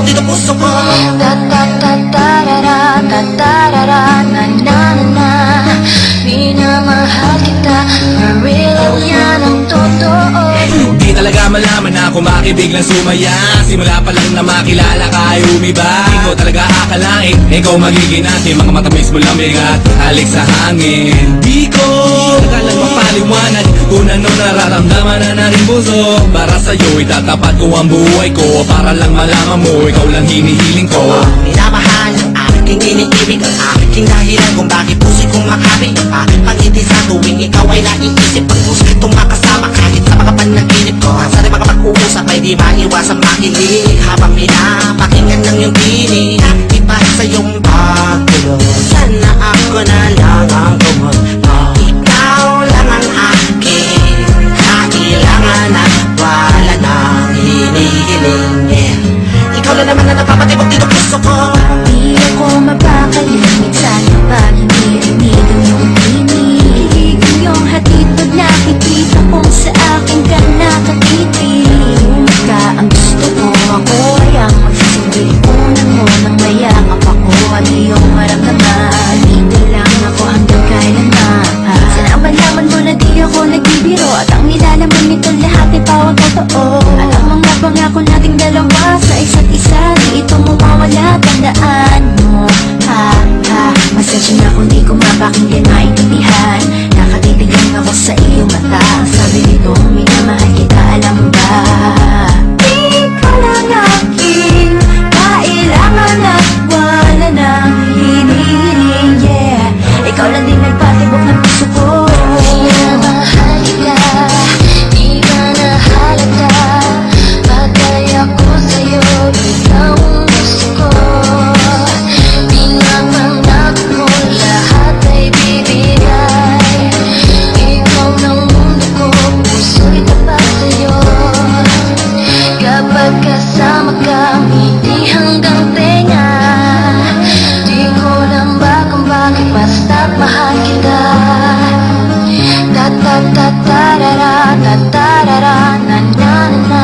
dito puso ko. Ta-ta-ta-ta-ra-ra, ta-ta-ra-ra, na-na-na-na. Minamahal kita, for real at yan ang totoo. Di talaga malaman na ako makibig lang sumaya. Simula pa lang na makilala ka ay umiba. Di ko talaga akalain ikaw magiging aking mga matamis mo lamig at halik sa hangin. Di ko nagalang mapaliwanag kung ano nararamdaman na naring puso. Para sa'yo itatapat ko ang buhay ko, para lang malaman mo ikaw lang hinihiling ko. Minamahal ang aking iniibig, ang aking dahilan kung bakit puso'y kumakabi. Ang aking pangiti sa tuwing ikaw ay naiisip. Ang gustong makasama kahit sa mga panaginip ko. Ang sarili mga pag-uusap ay di maiwasang makilig. Habang pinapakinggan ng iyong tinig, iba sa iyong pagtulo. Sana ako na lang ang tumod. Ikaw lang ang aking kailangan at wala nang hinihiling. Yeah. Ikaw lang naman na napapatibok dito puso ko. Di ako mapakali, minsan kapag hindi rinig ang iyong tinig. Ang iyong hatid pag nakikita kong sa akin ka nakatitig. Ka ang gusto ko, ako ay ang magsasabi. Ipunan mo nang mayakap ako at iyong maramdaman. Dito lang ako hanggang kailanman. Sana ang malaman mo na di ako nagbibiro, at ang nilalaman nito lahat ay pawang totoo. At ang mga pangako nating dalawa sa isa't isa, di ito mawawala, tandaan mo. Masensya na kung di ko mapakinggan, maintindihan. Nakatitig lang ako sa iyong mata. Ang sabi nito, minamahal kita, alam mo ba? Ikaw lang aking kailangan at wala nang hinihiling. Yeah, ikaw lang din nagpatibok ng puso ko. Minamahal kita, di ba nahalata? Bagay ako sa'yo, ikaw ang gusto ko. Pinanganak mo, lahat ay bibigay. Ikaw ng mundo ko, puso'y tapat sa'yo. Kapag kasama kami, di hanggang tenga. Di ko lang ba kung bakit basta't mahal kita. Ta-ta-ta-ta-ra-ra, ta-ta-ra-ra, na-na-na-na.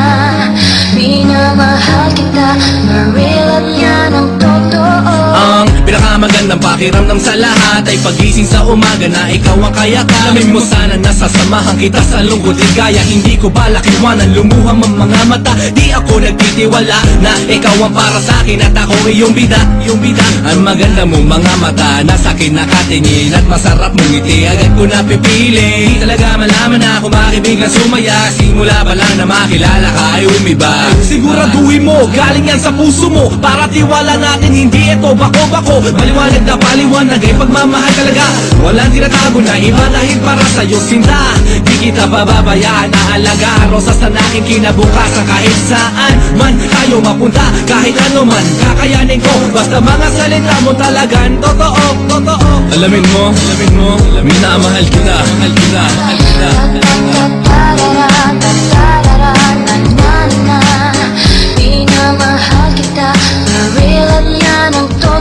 Minamahal kita, for real at yan ang totoo. Ang pinakamagandang pakiramdam sa lahat ay pagising sa umaga na ikaw ang kayakan. Lamin mo sana nasasamahan kita sa lungkot ligaya. Hindi ko balak iwanan, lumuhang ang mga mata. Di ako nagtitiwala na ikaw ang para sa akin at ako iyong bida, iyong bida. Ang maganda mong mga mata, nasa akin nakatingin at masarap mong ngiti, agad ko napipili. Di talaga malaman na ako makibig lang sumaya. Simula pa lang na makilala ka ay umiba. Siguraduhin mo, galing yan sa puso mo, para tiwala natin hindi ito bako-bako. Maliwanag na paliwanag ay pagmamahal talaga. Walang tinatago na iba dahil para sa'yo sinta. Di kita pababayaan na alaga. Rosas na aking kinabukasan kahit saan man tayo mapunta. Kahit ano man kakayanin ko, basta mga salita mo talagang totoo, totoo. Alamin mo, minamahal kita, mahal kita, mahal kita. Ta-ta-ta-ra-ra, ta-ta-ra-ra, na-na-na. Minamahal kita, for real at yan ang totoo.